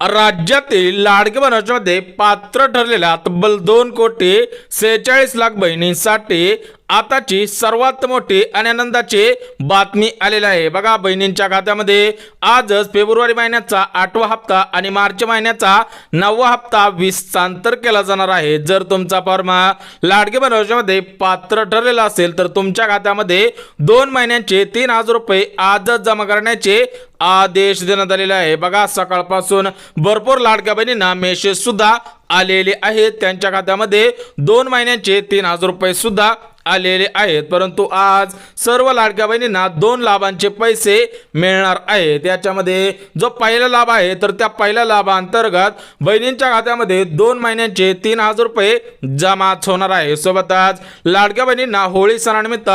राज्यातील लाडकी बहीण योजनेमध्ये पात्र ठरलेल्या तब्बल 2,46,00,000 बहिणींसाठी आताची सर्वात मोठी आणि आनंदाची बातमी आलेली आहे। बघा, बहिणींच्या खात्यामध्ये आजच फेब्रुवारी महिन्याचा 8वा हप्ता आणि मार्च महिन्याचा 9वा हप्ता हस्तांतर केला जाणार आहे। जर तुमचा फॉर्म लाडकी बहीण योजनेमध्ये पात्र ठरलेला असेल तर तुमच्या खात्यामध्ये 2 महिन्यांचे 3,000 रुपये आजच जमा करण्याचे आदेश देण्यात आलेले आहे। बघा, सकाळपासून भरपूर लाडक्या बहिणींना मेसेज सुद्धा आलेले आहेत, त्यांच्या खात्यामध्ये 2 महिन्यांचे 3,000 रुपये सुद्धा आलेले आहेत। परंतु आज सर्व लाडक्या बहिणींना 2 लाभांचे पैसे मिळणार आहेत। त्याच्यामध्ये जो पहिला लाभ आहे तर त्या पहिल्या लाभांतर्गत बहिणींच्या खात्यामध्ये 2 महिन्यांचे 3,000 रुपये जमा होणार आहे। सोबतच लाडक्या बहिणींना होळी सणानिमित्त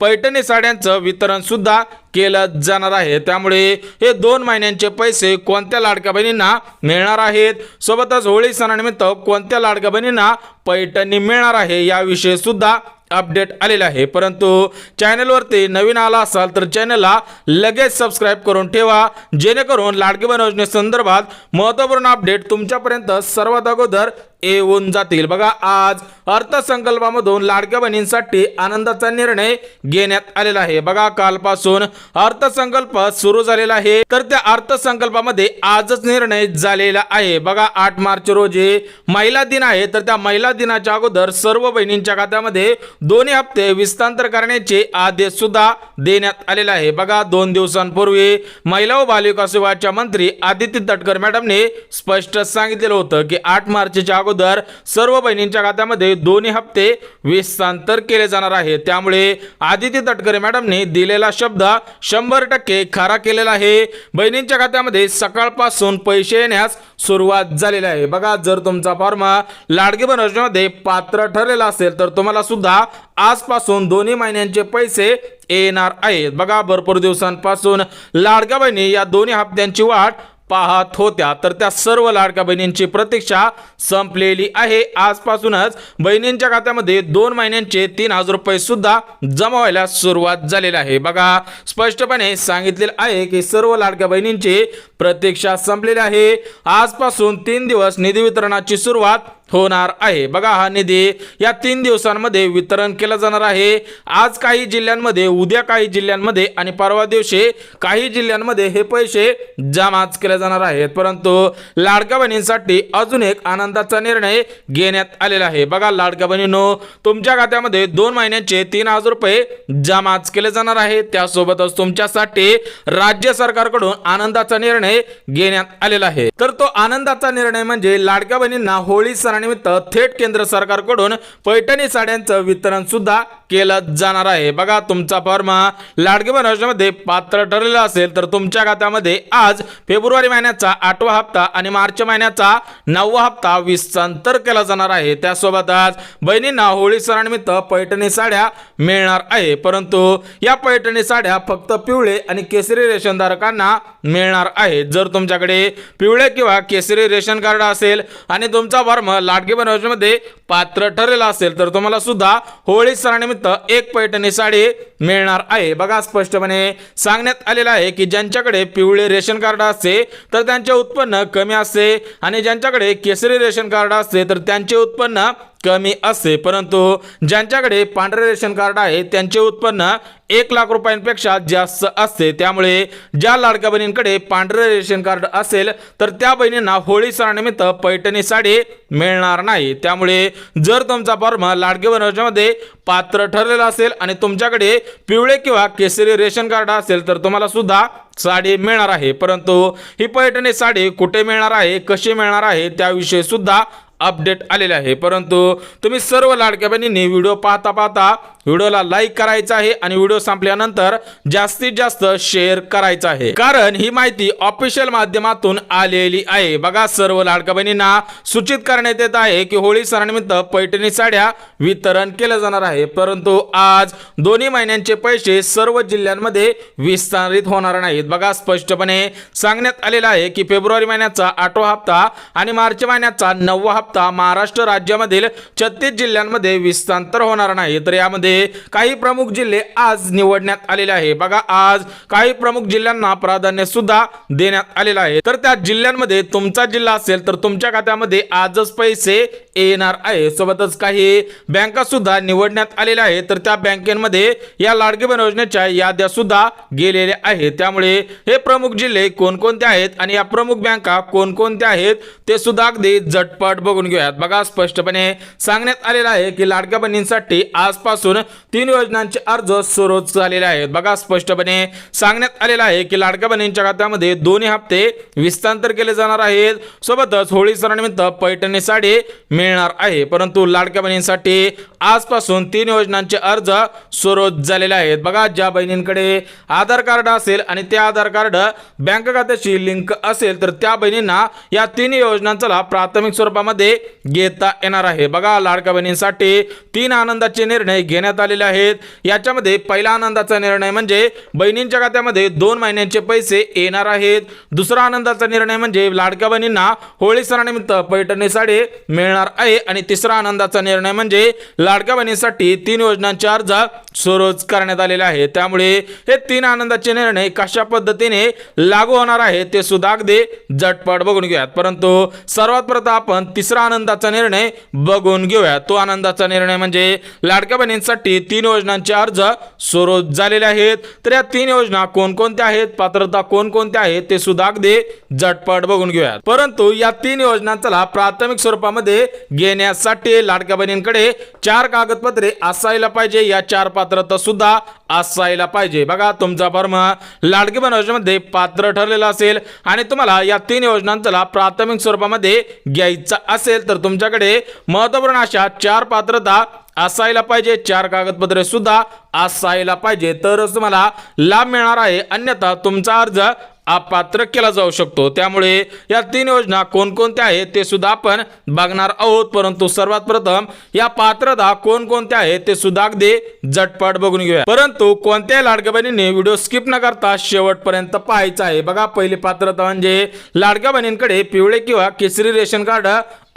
पैठणी साड्यांचं वितरण सुद्धा केलं जाणार आहे। त्यामुळे हे 2 महिन्यांचे पैसे कोणत्या लाडक्या बहिणींना मिळणार आहेत, सोबतच होळी सणानिमित्त कोणत्या लाडक्या बहिणींना पैठणी मिळणार आहे याविषयी सुद्धा अपडेट आलेला आहे। परंतु चॅनलवरती नवीन आला असाल तर चॅनलला लगेच सबस्क्राइब करून ठेवा, जेणेकरून लाडकी बहीण योजनेसंदर्भात महत्त्वपूर्ण अपडेट तुमच्यापर्यंत सर्वात अगोदर येऊन जातील। बघा, आज अर्थसंकल्पामधून लाडक्या बहिणींसाठी आनंदाचा निर्णय घेण्यात आलेला आहे। बघा, कालपासून अर्थसंकल्प सुरू झालेला आहे, तर त्या अर्थसंकल्पामध्ये आजच निर्णय झालेला आहे। बघा, 8 मार्च रोजी महिला दिन आहे, तर त्या महिला दिनाच्या अगोदर सर्व बहिणींच्या खात्यामध्ये दोन्ही हप्ते हस्तांतर करण्याचे आदेश सुद्धा देण्यात आलेला आहे। बघा, 2 दिवसांपूर्वी महिला व बालविकास विभागाच्या मंत्री आदिती तटकरे मॅडमने स्पष्ट सांगितलेलं होतं की 8 मार्चच्या अगोदर सर्व बहिणींच्या खात्यामध्ये दोन्ही हप्ते हस्तांतर केले जाणार आहे। त्यामुळे आदिती तटकरे मॅडमने दिलेला शब्द 100% खरा केलेला आहे। बहिणींच्या खात्यामध्ये सकाळपासून पैसे येण्यास सुरुवात झालेली आहे। बघा, जर तुमचा फॉर्म लाडकी बहीण योजनेमध्ये पात्र ठरलेला असेल तर तुम्हाला सुद्धा आजपासून दोन्ही महिन्यांचे पैसे येणार आहेत। बघा, भरपूर दिवसांपासून लाडक्या बहिणी या दोन्ही हप्त्यांची वाट पाहत होत्या, तर त्या सर्व लाडक्या बहिणींची प्रतीक्षा संपलेली आहे। आजपासूनच बहिणींच्या खात्यामध्ये 2 महिन्यांचे 3,000 रुपये सुद्धा जमा व्हायला सुरुवात झालेली आहे। बघा, स्पष्टपणे सांगितलेलं आहे की सर्व लाडक्या बहिणींची प्रतीक्षा संपलेली आहे। आजपासून 3 दिवस निधी वितरणाची सुरुवात होणार आहे। बघा, हा निधी या 3 दिवसांमध्ये वितरण केला जाणार आहे। आज काही जिल्ह्यांमध्ये, उद्या काही जिल्ह्यांमध्ये आणि परवा दिवशी काही जिल्ह्यांमध्ये हे पैसे जमा केले जाणार आहेत। परंतु लाडक्या बहिणींसाठी अजून एक आनंदाचा निर्णय घेण्यात आलेला आहे। बघा, लाडक्या बहिणींनो, तुमच्या खात्यामध्ये 2 महिन्यांचे 3,000 रुपये जमा केले जाणार आहेत। त्यासोबतच तुमच्यासाठी राज्य सरकारकडून आनंदाचा निर्णय घेण्यात आलेला आहे। तर तो आनंदाचा निर्णय म्हणजे लाडक्या बहिणींना होळी निमित्त थेट केंद्र सरकारकडून पैठणी साड्यांचं वितरण सुद्धा केलं जाणार आहे। बघा, तुमचा फॉर्म लाडकी बहीण योजनेमध्ये पात्र ठरलेला असेल तर तुमच्या खात्यामध्ये आज फेब्रुवारी महिन्याचा 8वा हप्ता आणि मार्च महिन्याचा 9वा हप्ता हस्तांतर केला जाणार आहे। त्यासोबतच बहिणींना होळी सणानिमित्त पैठणी साड्या मिळणार आहे। परंतु या पैठणी साड्या फक्त पिवळे आणि केसरी रेशनधारकांना मिळणार आहेत। जर तुमच्याकडे पिवळे किंवा केसरी रेशन कार्ड असेल आणि तुमचा फॉर्म लाडकी बहीण योजनेमध्ये पात्र ठरलेला असेल तर तुम्हाला सुद्धा होळी सणानिमित्त एक पैठणी साडी मिळणार आहे। बघा, स्पष्टपणे सांगण्यात आलेलं आहे की ज्यांच्याकडे पिवळे रेशन कार्ड असते तर त्यांचे उत्पन्न कमी असते आणि ज्यांच्याकडे केसरी रेशन कार्ड असते तर त्यांचे उत्पन्न कमी असते। परंतु ज्यांच्याकडे पांढरे रेशन कार्ड आहे त्यांचे उत्पन्न 1 लाख रुपयांपेक्षा जास्त असते। त्यामुळे ज्या लाडक्या बहिणींकडे पांढरे रेशन कार्ड असेल तर त्या बहिणींना होळी सणानिमित्त पैठणी साडी मिळणार नाही। त्यामुळे जर तुमचा फॉर्म लाडकी बहीण योजनेमध्ये पात्र ठरलेला असेल आणि तुमच्याकडे पिवळे किंवा केसरी रेशन कार्ड असेल तर तुम्हाला सुद्धा साडी मिळणार आहे। परंतु ही पैठणी साडी कुठे मिळणार आहे, कशी मिळणार आहे त्याविषयी सुद्धा अपडेट आलेले आहे। परंतु तुम्ही सर्व लाडक्या बहिणींनी व्हिडिओ पाहता व्हिडिओला लाईक करायचा आहे आणि व्हिडिओ संपल्यानंतर जास्तीत जास्त शेअर करायचा आहे, कारण ही माहिती ऑफिशियल माध्यमातून आलेली आहे। बघा, सर्व लाडक्या बहिणींना सूचित करण्यात येत आहे की होळी सणानिमित्त पैठणी साड्या वितरण केले जाणार आहे। परंतु आज दोन्ही महिन्यांचे पैसे सर्व जिल्ह्यांमध्ये विस्तारित होणार नाहीत। बघा, स्पष्टपणे सांगण्यात आलेलं आहे की फेब्रुवारी महिन्याचा 8वा हप्ता आणि मार्च महिन्याचा 9वा हप्ता महाराष्ट्र राज्यामधील 36 जिल्ह्यांमध्ये विस्तार होणार नाही। तर यामध्ये काही प्रमुख जिल्हे आज निवडण्यात आलेले आहे। बघा आज काही प्रमुख जिल्ह्यांना प्राधान्य सुद्धा देण्यात आलेलं आहे। तर त्या जिल्ह्यांमध्ये तुमचा जिल्हा असेल तर तुमच्या खात्यामध्ये आजच पैसे येणार आहे। सोबतच काही बँका सुद्धा निवडण्यात आलेल्या आहेत। तर त्या बँकेमध्ये या लाडकी बहीण योजनेच्या याद्या सुद्धा गेलेल्या आहेत। त्यामुळे हे प्रमुख जिल्हे कोणकोणते आहेत आणि या प्रमुख बँका कोणकोणत्या आहेत ते सुद्धा अगदी झटपट बघून घेऊयात। बघा स्पष्टपणे सांगण्यात आलेलं आहे की लाडक्या बहिणींसाठी आजपासून 3 योजनांचे अर्ज सुरू झालेले आहेत। बघा स्पष्टपणे सांगण्यात आलेलं आहे की लाडक्या बहिणींच्या खात्यामध्ये दोन्ही हप्ते विस्तार केले जाणार आहेत। सोबतच होळी सणानिमित्त पैठणी साडी मिळणार आहे। परंतु लाडक्या बहिणींसाठी आजपासून 3 योजनांचे अर्ज सुरू झालेले आहेत। बघा ज्या बहिणींकडे आधार कार्ड असेल आणि ते आधार कार्ड बँक खात्याशी लिंक असेल तर त्या बहिणींना या 3 योजनांचा लाभ प्राथमिक स्वरूपामध्ये घेता येणार आहे। बघा लाडक्या बहिणींसाठी 3 आनंदाचे निर्णय घेण्यात आलेले आहेत। याच्यामध्ये पहिला आनंदाचा निर्णय म्हणजे बहिणींच्या खात्यामध्ये 2 महिन्यांचे पैसे येणार आहेत। दुसरा आनंदाचा निर्णय म्हणजे लाडक्या बहिणींना होळी सणानिमित्त पैठणी साडी मिळणार आहे आणि तिसरा आनंदाचा निर्णय म्हणजे लाडक्या बहिणींसाठी 3 योजनांचे अर्ज सुरू करण्यात आलेले आहे। त्यामुळे हे 3 आनंदाचे निर्णय कशा पद्धतीने लागू होणार आहे ते सुद्धा अगदी झटपट बघून घेऊयात। परंतु सर्वात प्रथम आपण तिसरा आनंदाचा निर्णय बघून घेऊयात। तो आनंदाचा निर्णय म्हणजे लाडक्या बहिणींसाठी 3 योजनांचे अर्ज सुरू झालेले आहेत। तर या 3 योजना कोणकोणत्या आहेत, पात्रता कोणकोणत्या आहेत ते सुद्धा अगदी झटपट बघून घेऊयात। परंतु या 3 योजनांचा लाभ प्राथमिक स्वरूपामध्ये घेण्यासाठी लाडक्या बहिणींकडे 4 कागदपत्रे असायला पाहिजे। या 4 पात्रता सुद्धा असायला पाहिजे। बघा तुमचा फॉर्म लाडकी बहीण योजनेमध्ये पात्र ठरलेला असेल आणि तुम्हाला या 3 योजनांचा लाभ प्राथमिक स्वरूपामध्ये घ्यायचा असेल तर तुमच्याकडे महत्त्वपूर्ण अशा 4 पात्रता असायला पाहिजे, 4 कागदपत्रे सुद्धा असायला पाहिजे तरच तुम्हाला लाभ मिळणार आहे। अन्यथा तुमचा अर्ज अपात्र केला जाऊ शकतो। त्यामुळे या 3 योजना कोणकोणत्या आहेत ते सुद्धा आपण बघणार आहोत। परंतु सर्वात प्रथम या पात्रता कोणकोणत्या आहेत ते सुद्धा अगदी झटपट बघून घेऊया। परंतु कोणत्याही लाडक्या बहिणीने व्हिडिओ स्किप न करता शेवटपर्यंत पाहायचा आहे। बघा पहिली पात्रता म्हणजे लाडक्या बहिणींकडे पिवळे किंवा केसरी रेशन कार्ड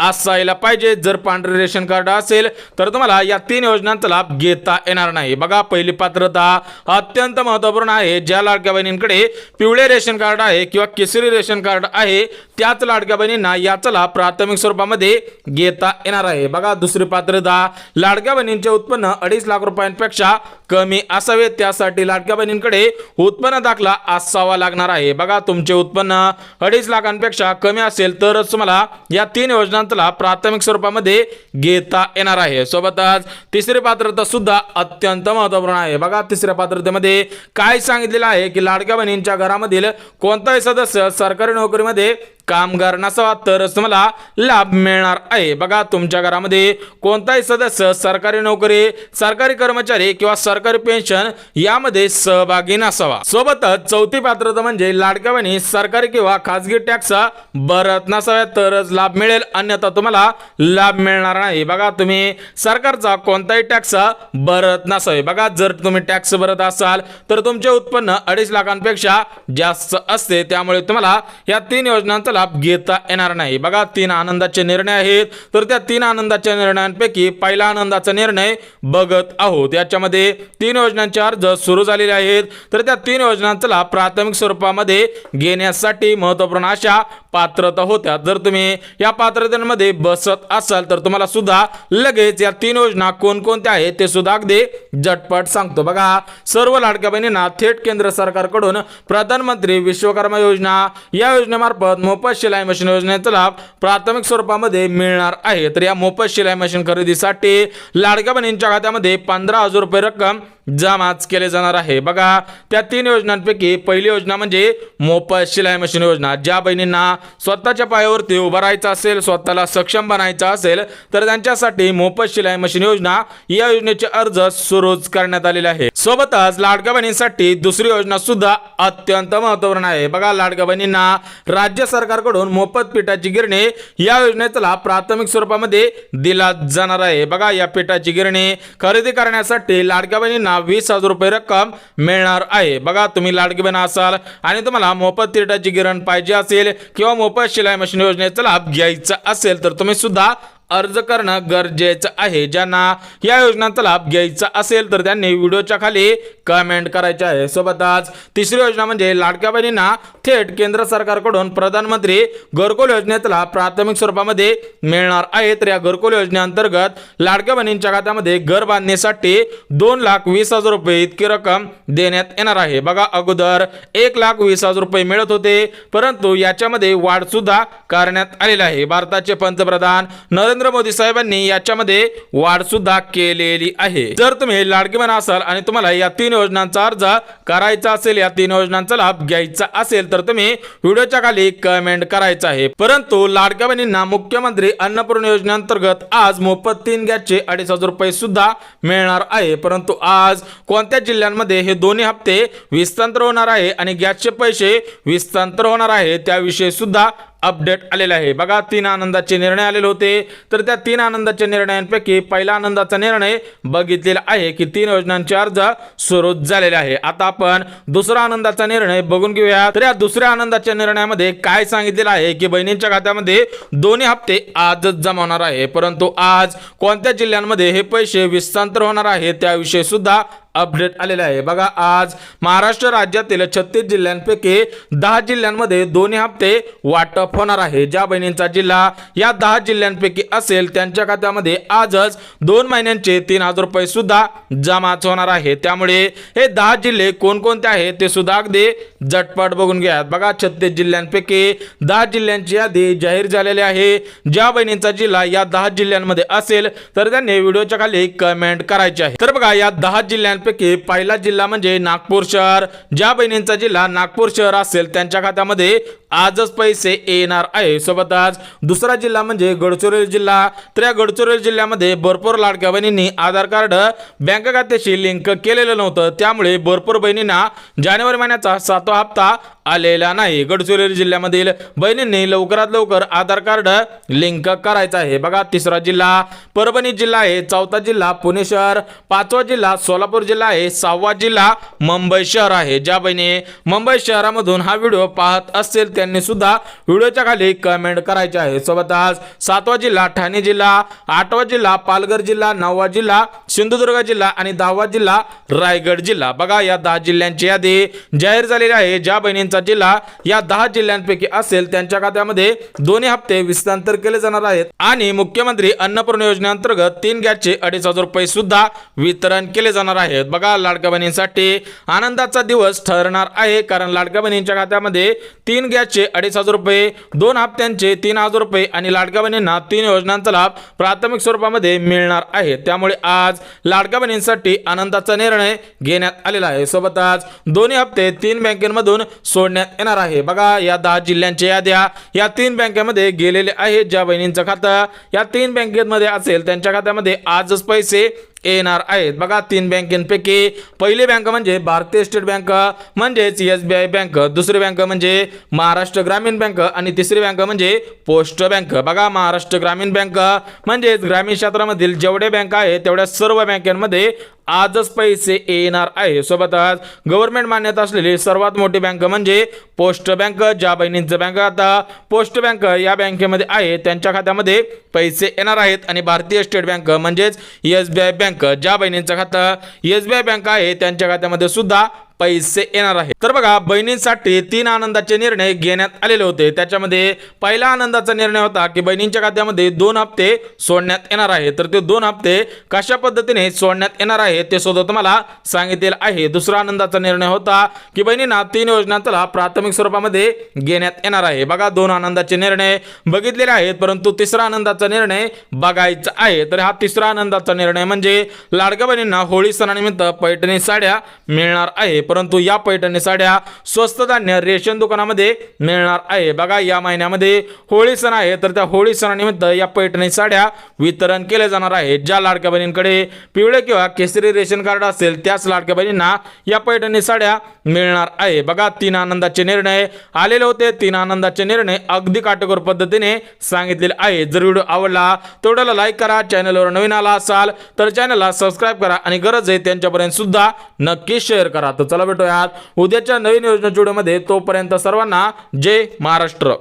असायला पाहिजे। जर पांढरे रेशन कार्ड असेल तर तुम्हाला या 3 योजनांचा लाभ घेता येणार नाही। बघा पहिली पात्रता अत्यंत महत्त्वपूर्ण आहे। ज्या लाडक्या बहिणींकडे पिवळे रेशन कार्ड आहे किंवा केसरी रेशन कार्ड आहे त्याच लाडक्या बहिणींना याचा लाभ प्राथमिक स्वरूपामध्ये घेता येणार आहे। बघा दुसरी पात्रता लाडक्या बहिणींचे उत्पन्न 2.5 लाख रुपयांपेक्षा कमी असावे। त्यासाठी लाडक्या बहिणींकडे उत्पन्न दाखला असावा लागणार आहे। बघा तुमचे उत्पन्न 2.5 लाखांपेक्षा कमी असेल तरच तुम्हाला या 3 योजनांचा लाभ प्राथमिक स्वरूपामध्ये घेता येणार आहे। सोबतच तिसरी पात्रता सुद्धा अत्यंत महत्त्वपूर्ण आहे। बघा तिसऱ्या पात्रतेमध्ये काय सांगितलेलं आहे की लाडक्या बहिणींच्या घरामधील कोणताही सदस्य सरकारी नोकरीमध्ये कामगार नसावा तरच तुम्हाला लाभ मिळणार आहे। बघा तुमच्या घरामध्ये कोणताही सदस्य सरकारी नोकरी, सरकारी कर्मचारी किंवा सरकारी पेन्शन यामध्ये सहभागी नसावा। सोबतच चौथी पात्रता म्हणजे लाडक्या बहिणी सरकारी किंवा खासगी टॅक्स भरत नसाव्या तरच लाभ मिळेल, अन्यथा तुम्हाला लाभ मिळणार नाही। बघा तुम्ही सरकारचा कोणताही टॅक्स भरत नसावे। बघा जर तुम्ही टॅक्स भरत असाल तर तुमचे उत्पन्न 2.5 लाखांपेक्षा जास्त असते। त्यामुळे तुम्हाला या 3 योजनांचा लाभ घेता येणार नाही। बघा 3 आनंदाचे निर्णय आहेत। तर त्या 3 आनंदाच्या निर्णयांपैकी पहिला आनंदाचा निर्णय बघत आहोत। याच्यामध्ये 3 योजनांचे अर्ज सुरू झालेले आहेत। तर त्या 3 योजनांचा लाभ प्राथमिक स्वरूपामध्ये घेण्यासाठी महत्त्वपूर्ण अशा पात्रता होत्या। जर तुम्ही या पात्रतेमध्ये बसत असाल तर तुम्हाला सुद्धा लगेच या 3 योजना कोणकोणत्या आहेत ते सुद्धा अगदी झटपट सांगतो। बघा सर्व लाडक्या बहिणींना थेट केंद्र सरकारकडून प्रधानमंत्री विश्वकर्मा योजना या योजनेमार्फत मोफत शिलाई मशीन योजनेचा लाभ प्राथमिक स्वरूपामध्ये मिळणार आहे। तर या मोफत शिलाई मशीन खरेदीसाठी लाडक्या बहिणींच्या खात्यामध्ये 15,000 रुपये रक्कम जमाच केले जाणार आहे। बघा त्या 3 योजनांपैकी पहिली योजना म्हणजे मोफत शिलाई मशीन योजना। ज्या बहिणींना स्वतःच्या पायावरती उभं राहायचं असेल, स्वतःला सक्षम बनायचं असेल तर त्यांच्यासाठी मोफत शिलाई मशीन योजना या योजनेचे अर्ज सुरू करण्यात आलेले आहे। सोबतच लाडक्या बहिणींसाठी दुसरी योजना सुद्धा अत्यंत महत्त्वपूर्ण आहे। बघा लाडक्या बहिणींना राज्य सरकारकडून मोफत पिठाची गिरणी या योजनेचा लाभ प्राथमिक स्वरूपामध्ये दिला जाणार आहे। बघा या पिठाची गिरणी खरेदी करण्यासाठी लाडक्या बहिणींना बहिणींना 20,000 रुपये रक्कम मिळणार आहे। बघा, तुम्ही लाडकी बहीण असाल आणि तुम्हाला मोफत तिरटाची गिरण पाहिजे असेल किंवा मोफत शिलाई मशीन योजनेचा लाभ घ्यायचा असेल तर तुम्ही सुद्धा अर्ज करणं गरजेचं आहे। ज्यांना या योजनांचा लाभ घ्यायचा असेल तर त्यांनी व्हिडिओच्या खाली कमेंट करायचे आहे। सोबतच तिसरी योजना म्हणजे लाडक्या बहिणींना थेट केंद्र सरकारकडून प्रधानमंत्री घरकुल योजनेचा लाभ प्राथमिक स्वरूपामध्ये मिळणार आहे। तर या घरकुल योजनेअंतर्गत लाडक्या बहिणींच्या खात्यामध्ये घर बांधण्यासाठी 2,20,000 रुपये इतकी रक्कम देण्यात येणार आहे। बघा, अगोदर 1,20,000 रुपये मिळत होते, परंतु याच्यामध्ये वाढ सुद्धा करण्यात आलेली आहे। भारताचे पंतप्रधान नरेंद्र मोदी साहेबांनी याच्यामध्ये वाढ सुद्धा केलेली आहे। जर तुम्ही लाडकी बहीण असाल आणि तुम्हाला या 3 योजनांचा अर्ज करायचा असेल, या 3 योजनांचा लाभ घ्यायचा असेल तर तुम्ही व्हिडिओच्या खाली कमेंट करायचं आहे। परंतु लाडक्या बहिणींना मुख्यमंत्री अन्नपूर्णा योजनेअंतर्गत आज मोफत 3 गॅसचे 2,500 रुपये सुद्धा मिळणार आहे। परंतु आज कोणत्या जिल्ह्यांमध्ये हे दोन्ही हप्ते विस्तार होणार आहे आणि गॅसचे पैसे विस्तार होणार आहे त्याविषयी सुद्धा अपडेट आलेला आहे। बघा, 3 आनंदाचे निर्णय आलेले होते, तर त्या 3 आनंदाच्या निर्णयांपैकी पहिला आनंदाचा निर्णय बघितलेला आहे की 3 योजनांचे अर्ज सुरू झालेले आहे। आता आपण दुसरा आनंदाचा निर्णय बघून घेऊया। तर या दुसऱ्या आनंदाच्या निर्णयामध्ये काय सांगितलेलं आहे की बहिणींच्या खात्यामध्ये दोन्ही हप्ते आजच जमा होणार आहे, परंतु आज कोणत्या जिल्ह्यांमध्ये हे पैसे विस्तार होणार आहे त्याविषयी सुद्धा अपडेट आलेला आहे। बघा, आज महाराष्ट्र राज्यातील 36 जिल्ह्यांपैकी 10 जिल्ह्यांमध्ये दोन्ही हप्ते वाटप होणार आहे। ज्या बहिणींचा जिल्हा या 10 जिल्ह्यांपैकी असेल त्यांच्या खात्यामध्ये आजच 2 महिन्यांचे 3,000 रुपये सुद्धा जमा होणार आहे। त्यामुळे हे 10 जिल्हे कोणकोणते आहेत ते सुद्धा अगदी झटपट बघून घ्या। बघा, 36 जिल्ह्यांपैकी 10 जिल्ह्यांची यादी जाहीर झालेली आहे। ज्या बहिणींचा जिल्हा या 10 जिल्ह्यांमध्ये असेल तर त्यांनी व्हिडिओच्या खाली कमेंट करायची आहे। तर बघा, या 10 जिल्ह्यांपैकी पहिला जिल्हा म्हणजे नागपूर शहर। ज्या बहिणींचा जिल्हा नागपूर शहर असेल त्यांच्या खात्यामध्ये आजच पैसे येणार आहे। सोबतच दुसरा जिल्हा म्हणजे गडचिरोली जिल्हा। तर या गडचिरोली जिल्ह्यामध्ये भरपूर लाडक्या बहिणींनी आधार कार्ड बँक खात्याशी लिंक केलेलं नव्हतं, त्यामुळे भरपूर बहिणींना जानेवारी महिन्याचा 7वा हप्ता आलेला नाही। गडचिरोली जिल्ह्यामधील बहिणींनी लवकरात लवकर आधार कार्ड लिंक करायचं आहे। बघा, तिसरा जिल्हा परभणी जिल्हा आहे, 4था जिल्हा पुणे शहर, 5वा जिल्हा सोलापूर जिल्हा आहे, 6वा जिल्हा मुंबई शहर आहे। ज्या बहिणी मुंबई शहरामधून हा व्हिडिओ पाहत असतील त्यांनी सुद्धा व्हिडिओच्या खाली कमेंट करायचे आहे। सोबतच 7वा जिल्हा ठाणे जिल्हा, 8वा जिल्हा पालघर जिल्हा, 9वा जिल्हा सिंधुदुर्ग जिल्हा आणि 10वा जिल्हा रायगड जिल्हा। बघा, या 10 जिल्ह्यांची यादी जाहीर झालेली आहे। ज्या बहिणींचा जिल्हा या 10 जिल्ह्यांपैकी असेल त्यांच्या खात्यामध्ये दोन्ही हप्ते विस्तार केले जाणार आहेत आणि मुख्यमंत्री अन्नपूर्णा योजनेअंतर्गत 3 गॅसचे 2,500 रुपये सुद्धा वितरण केले जाणार आहेत। बघा, लाडक्या बहिणींसाठी आनंदाचा दिवस ठरणार आहे, कारण लाडक्या बहिणींच्या खात्यामध्ये 3 गॅसचे 2,500 रुपये, 2 हप्त्यांचे 3,000 रुपये आणि लाडक्या बहिणींना 3 योजनांचा लाभ प्राथमिक स्वरूपामध्ये मिळणार आहे। त्यामुळे आज लाडक्या बहिणींसाठी आनंदाचा निर्णय घेण्यात आलेला आहे। सोबतच दोन्ही हप्ते 3 बँकेमधून सोडण्यात येणार आहे। बघा, या 10 जिल्ह्यांच्या याद्या या 3 बँकेमध्ये गेलेले आहेत। ज्या बहिणींचं खातं या 3 बँकेमध्ये असेल त्यांच्या खात्यामध्ये आजच पैसे येणार आहेत। बघा, 3 बँकेपैकी पहिली बँक म्हणजे भारतीय स्टेट बँक म्हणजेच SBI बँक, दुसरी बँक म्हणजे महाराष्ट्र ग्रामीण बँक आणि तिसरी बँक म्हणजे पोस्ट बँक। बघा, महाराष्ट्र ग्रामीण बँक म्हणजेच ग्रामीण क्षेत्रामधील जेवढे बँक आहेत तेवढ्या सर्व बँकांमध्ये आजच पैसे येणार आहे। सोबतच गव्हर्नमेंट मान्यता असलेली सर्वात मोठी बँक म्हणजे पोस्ट बँक। ज्या बहिणींचं बँक आता पोस्ट बँक या बँकेमध्ये आहे त्यांच्या खात्यामध्ये पैसे येणार आहेत आणि भारतीय स्टेट बँक म्हणजेच SBI बँक ज्या बहिणींचं खातं SBI बँक आहे त्यांच्या खात्यामध्ये सुद्धा पैसे येणार आहे। तर बघा, बहिणींसाठी 3 आनंदाचे निर्णय घेण्यात आलेले होते। त्याच्यामध्ये पहिला आनंदाचा निर्णय होता की बहिणींच्या खात्यामध्ये 2 हप्ते सोडण्यात येणार आहे। तर ते 2 हप्ते कशा पद्धतीने सोडण्यात येणार आहे ते सुद्धा तुम्हाला सांगितलेलं आहे। दुसरा आनंदाचा निर्णय होता की बहिणींना 3 योजनांचा लाभ प्राथमिक स्वरूपामध्ये घेण्यात येणार आहे। बघा, 2 आनंदाचे निर्णय बघितलेले आहेत, परंतु तिसरा आनंदाचा निर्णय बघायचा आहे। तर हा तिसरा आनंदाचा निर्णय म्हणजे लाडक्या बहिणींना होळी सणानिमित्त पैठणी साड्या मिळणार आहे। परंतु या पैठणी साड्या स्वस्त धान्य रेशन दुकानामध्ये मिळणार आहे। बघा या महिन्यामध्ये होळी सण आहे, तर त्या होळी सणानिमित्त या पैठणी साड्या वितरण केले जाणार आहे। ज्या लाडक्या बहिणींकडे पिवळे किंवा केसरी रेशन कार्ड असेल त्याच लाडक्या बहिणींना या पैठणी साड्या मिळणार आहे। बघा 3 आनंदाचे निर्णय आलेले होते, 3 आनंदाचे निर्णय अगदी काटेकोर पद्धतीने सांगितलेले आहे। जर व्हिडिओ आवडला तेवढ्याला लाईक करा, चॅनलवर नवीन आला असाल तर चॅनलला सबस्क्राईब करा आणि गरज आहे त्यांच्यापर्यंत सुद्धा नक्की शेअर करा। तर चला भेटूयात उद्याच्या नवीन योजनेच्या व्हिडिओमध्ये, तोपर्यंत सर्वांना जय महाराष्ट्र।